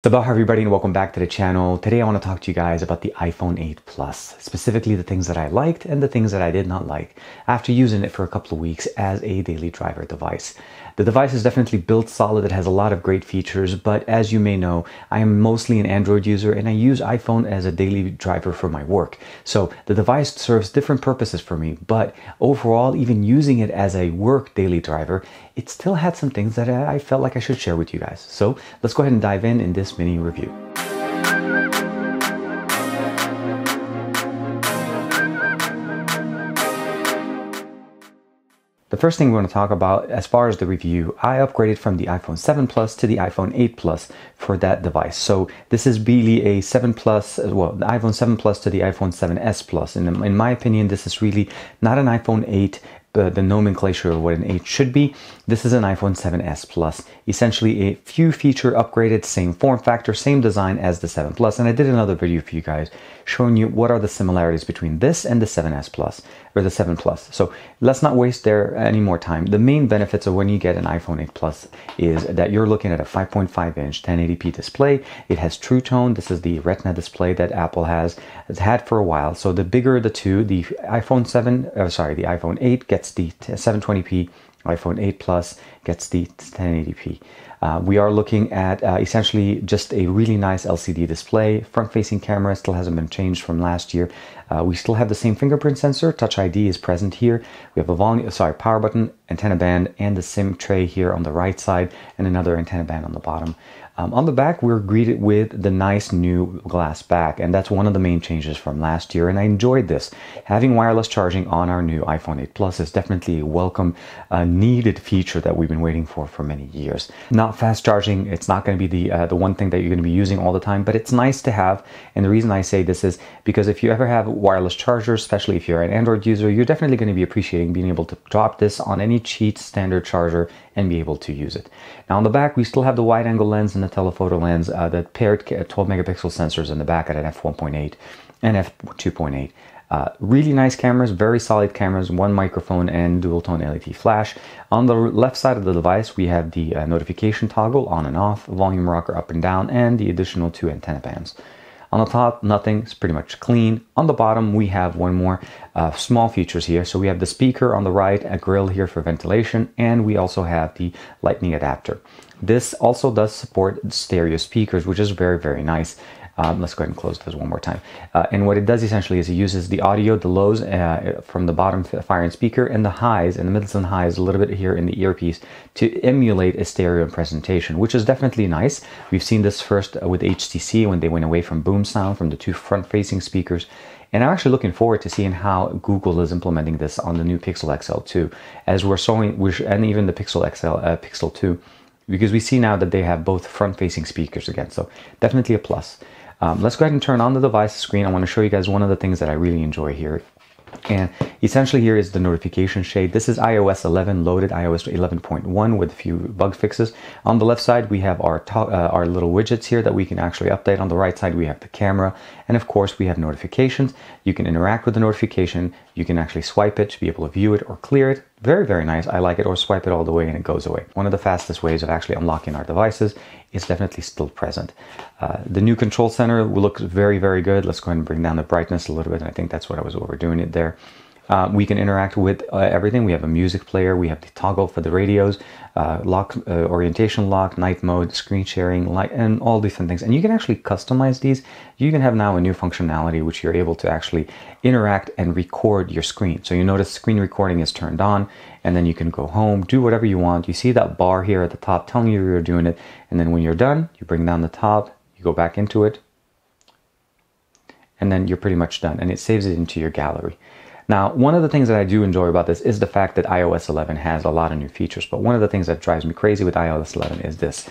Sabah everybody and welcome back to the channel. Today I want to talk to you guys about the iPhone 8 Plus, specifically the things that I liked and the things that I did not like after using it for a couple of weeks as a daily driver device. The device is definitely built solid. It has a lot of great features, but as you may know, I am mostly an Android user and I use iPhone as a daily driver for my work. So the device serves different purposes for me, but overall, even using it as a work daily driver, it still had some things that I felt like I should share with you guys. So let's go ahead and dive in this mini review. The first thing we're going to talk about as far as the review, I upgraded from the iPhone 7 Plus to the iPhone 8 Plus for that device. So this is really a 7 Plus, well, the iPhone 7 Plus to the iPhone 7s Plus. And in my opinion, this is really not an iPhone 8, the nomenclature of what an 8 should be. This is an iPhone 7s Plus, essentially a few feature upgraded, same form factor, same design as the 7 Plus. And I did another video for you guys showing you what are the similarities between this and the 7s Plus or the 7 Plus. So let's not waste there any more time. The main benefits of when you get an iPhone 8 Plus is that you're looking at a 5.5-inch 1080p display. It has True Tone. This is the Retina display that Apple has had for a while. So the bigger the two, the iPhone 8 gets the 720p, iPhone 8 Plus gets the 1080p. We are looking at essentially just a really nice LCD display. Front-facing camera still hasn't been changed from last year. We still have the same fingerprint sensor. Touch ID is present here. We have a power button, antenna band, and the SIM tray here on the right side, and another antenna band on the bottom. On the back, we're greeted with the nice new glass back, and that's one of the main changes from last year, and I enjoyed this. Having wireless charging on our new iPhone 8 Plus is definitely a welcome, needed feature that we've been waiting for many years. Not fast charging, it's not going to be the one thing that you're going to be using all the time, but it's nice to have, and the reason I say this is because if you ever have wireless chargers, especially if you're an Android user, you're definitely going to be appreciating being able to drop this on any cheap standard charger and be able to use it. Now on the back, we still have the wide angle lens and the telephoto lens, the paired 12 megapixel sensors in the back at an f1.8 and f2.8. Really nice cameras, very solid cameras, one microphone and dual tone LED flash. On the left side of the device, we have the notification toggle on and off, volume rocker up and down, and the additional 2 antenna bands. On the top, nothing, it's pretty much clean. On the bottom, we have one more small features here. So we have the speaker on the right, a grill here for ventilation, and we also have the lightning adapter. This also does support stereo speakers, which is very, very nice. Let's go ahead and close those one more time. And what it does essentially is it uses the audio, the lows from the bottom fire-in speaker, and the highs, and the middles and highs a little bit here in the earpiece to emulate a stereo presentation, which is definitely nice. We've seen this first with HTC when they went away from boom sound from the 2 front-facing speakers. And I'm actually looking forward to seeing how Google is implementing this on the new Pixel XL 2, as we're showing, and even the Pixel XL, Pixel 2, because we see now that they have both front-facing speakers again. So definitely a plus. Let's go ahead and turn on the device screen. I want to show you guys one of the things that I really enjoy here. And essentially here is the notification shade. This is iOS 11 loaded, iOS 11.1 with a few bug fixes. On the left side, we have our little widgets here that we can actually update. On the right side, we have the camera. And of course, we have notifications. You can interact with the notification. You can actually swipe it to be able to view it or clear it. Very, very nice. I like it. Or swipe it all the way and it goes away. One of the fastest ways of actually unlocking our devices is definitely still present. The new control center looks very, very good. Let's go ahead and bring down the brightness a little bit. And I think that's what I was overdoing it there. We can interact with everything. We have a music player. We have the toggle for the radios, orientation lock, night mode, screen sharing, light, and all different things. And you can actually customize these. You can have now a new functionality which you're able to actually interact and record your screen. So you notice screen recording is turned on, and then you can go home, do whatever you want. You see that bar here at the top telling you you're doing it. And then when you're done, you bring down the top, you go back into it, and then you're pretty much done. And it saves it into your gallery. Now, one of the things that I do enjoy about this is the fact that iOS 11 has a lot of new features, but one of the things that drives me crazy with iOS 11 is this.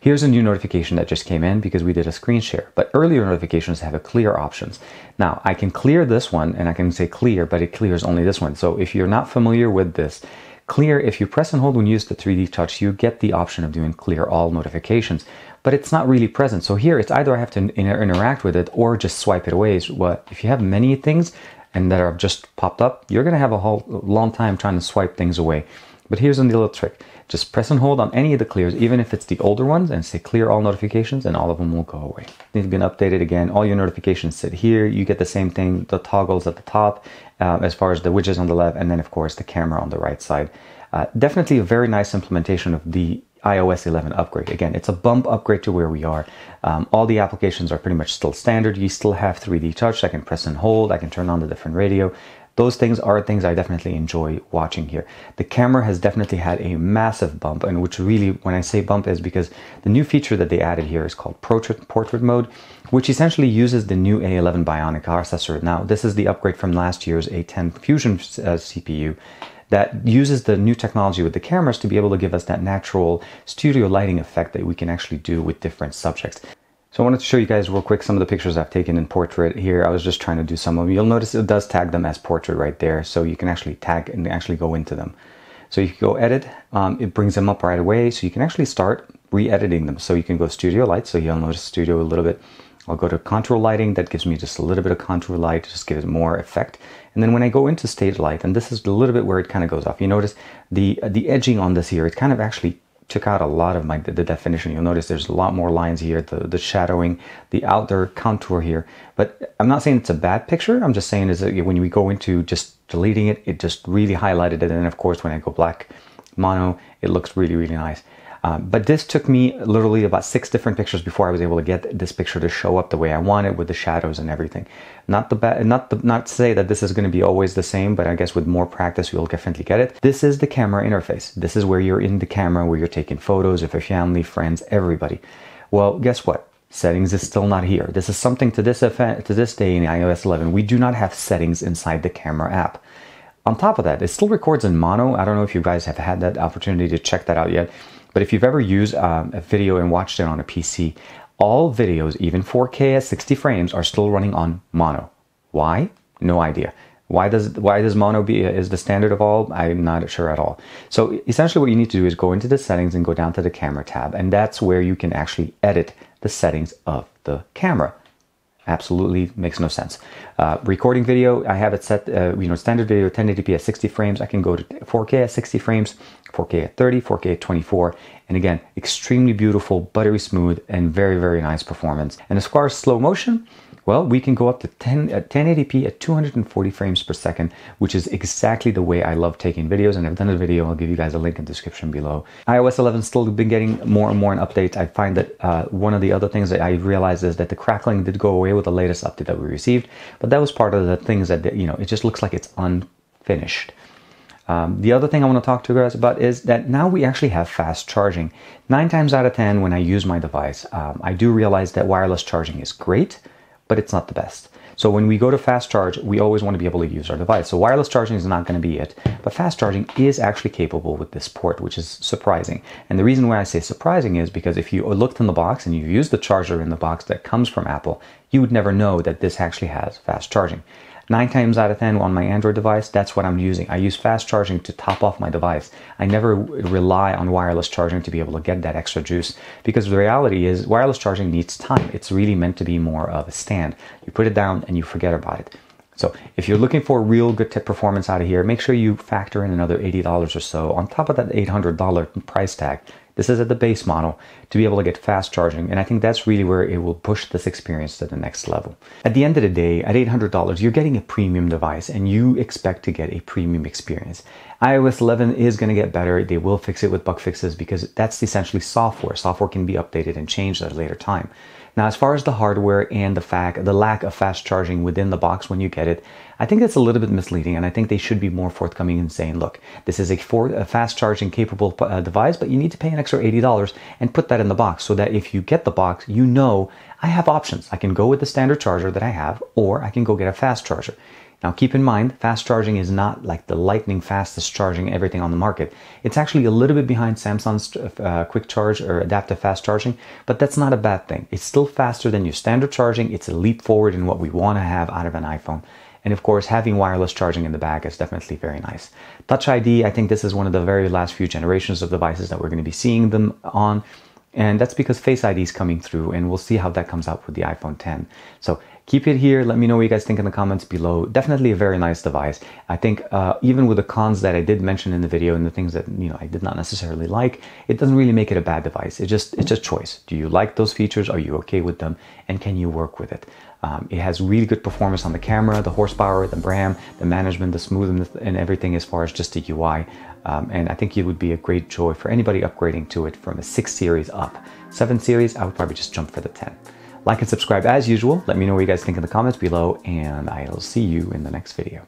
Here's a new notification that just came in because we did a screen share, but earlier notifications have a clear options. Now, I can clear this one and I can say clear, but it clears only this one. So if you're not familiar with this, clear, if you press and hold when you use the 3D touch, you get the option of doing clear all notifications, but it's not really present. So here it's either I have to interact with it or just swipe it away. So if you have many things and that have just popped up, you're going to have a whole long time trying to swipe things away. But here's a little trick. Just press and hold on any of the clears, even if it's the older ones, and say clear all notifications, and all of them will go away. They've been updated again. All your notifications sit here. You get the same thing, the toggles at the top, as far as the widgets on the left, and then of course the camera on the right side. Definitely a very nice implementation of the iOS 11 upgrade. Again, it's a bump upgrade to where we are. All the applications are pretty much still standard. You still have 3D touch. I can press and hold. I can turn on the different radio. Those things are things I definitely enjoy watching here. The camera has definitely had a massive bump, and which really, when I say bump, is because the new feature that they added here is called portrait mode, which essentially uses the new A11 Bionic processor. Now, this is the upgrade from last year's A10 Fusion CPU that uses the new technology with the cameras to be able to give us that natural studio lighting effect that we can actually do with different subjects. So I wanted to show you guys real quick some of the pictures I've taken in portrait here. I was just trying to do some of them. You'll notice it does tag them as portrait right there, so you can actually tag and actually go into them. So you can go edit, it brings them up right away, so you can actually start re-editing them. So you can go studio light, so you'll notice studio a little bit. I'll go to contour lighting, that gives me just a little bit of contour light, just give it more effect. And then when I go into stage light, and this is a little bit where it kind of goes off, you notice the edging on this here, it kind of actually took out a lot of the definition. You'll notice there's a lot more lines here, the shadowing, the outer contour here. But I'm not saying it's a bad picture. I'm just saying is that when we go into just deleting it, it just really highlighted it. And then of course, when I go black mono, it looks really, really nice. But this took me literally about 6 different pictures before I was able to get this picture to show up the way I wanted with the shadows and everything. Not to say that this is going to be always the same, but I guess with more practice you'll definitely get it. This is the camera interface. This is where you're in the camera, where you're taking photos of your family, friends, everybody. Well, guess what? Settings is still not here. This is something to this day in iOS 11. We do not have settings inside the camera app. On top of that, it still records in mono. I don't know if you guys have had that opportunity to check that out yet. But if you've ever used a video and watched it on a PC, all videos, even 4K at 60 frames, are still running on mono. Why? No idea. Why does mono is the standard of all? I'm not sure at all. So essentially what you need to do is go into the settings and go down to the camera tab, and that's where you can actually edit the settings of the camera. Absolutely makes no sense. Recording video, I have it set, standard video 1080p at 60 frames. I can go to 4K at 60 frames, 4K at 30, 4K at 24. And again, extremely beautiful, buttery smooth, and very, very nice performance. And as far as slow motion, well, we can go up to 1080p at 240 frames per second, which is exactly the way I love taking videos. And I've done a video, I'll give you guys a link in the description below. iOS 11 still been getting more and more in updates. I find that one of the other things that I realized is that the crackling did go away with the latest update that we received, but that was part of the things that, it just looks like it's unfinished. The other thing I want to talk to you guys about is that now we actually have fast charging. 9 times out of 10 when I use my device, I do realize that wireless charging is great, but it's not the best. So when we go to fast charge, we always want to be able to use our device. So wireless charging is not going to be it, but fast charging is actually capable with this port, which is surprising. And the reason why I say surprising is because if you looked in the box and you use the charger in the box that comes from Apple, you would never know that this actually has fast charging. 9 times out of 10 on my Android device, that's what I'm using. I use fast charging to top off my device. I never rely on wireless charging to be able to get that extra juice, because the reality is wireless charging needs time. It's really meant to be more of a stand. You put it down and you forget about it. So if you're looking for real good tip performance out of here, make sure you factor in another $80 or so on top of that $800 price tag. This is at the base model to be able to get fast charging. And I think that's really where it will push this experience to the next level. At the end of the day, at $800, you're getting a premium device and you expect to get a premium experience. iOS 11 is going to get better. They will fix it with bug fixes because that's essentially software. Software can be updated and changed at a later time. Now, as far as the hardware and the lack of fast charging within the box when you get it, I think that's a little bit misleading, and I think they should be more forthcoming in saying, look, this is a fast charging capable device, but you need to pay an extra $80 and put that in the box so that if you get the box, I have options. I can go with the standard charger that I have, or I can go get a fast charger. Now, keep in mind, fast charging is not like the lightning fastest charging everything on the market. It's actually a little bit behind Samsung's quick charge or adaptive fast charging, but that's not a bad thing. It's still faster than your standard charging. It's a leap forward in what we want to have out of an iPhone. And of course, having wireless charging in the back is definitely very nice. Touch ID, I think this is one of the very last few generations of devices that we're going to be seeing them on. And that's because Face ID is coming through, and we'll see how that comes out with the iPhone 10. So keep it here. Let me know what you guys think in the comments below. Definitely a very nice device. I think even with the cons that I did mention in the video and the things that I did not necessarily like, it doesn't really make it a bad device. It's just choice. Do you like those features? Are you okay with them? And can you work with it? It has really good performance on the camera, the horsepower, the RAM, the management, the smoothness, and everything as far as just the UI. And I think it would be a great joy for anybody upgrading to it from a 6 series up. 7 series, I would probably just jump for the 10. Like and subscribe as usual. Let me know what you guys think in the comments below, and I'll see you in the next video.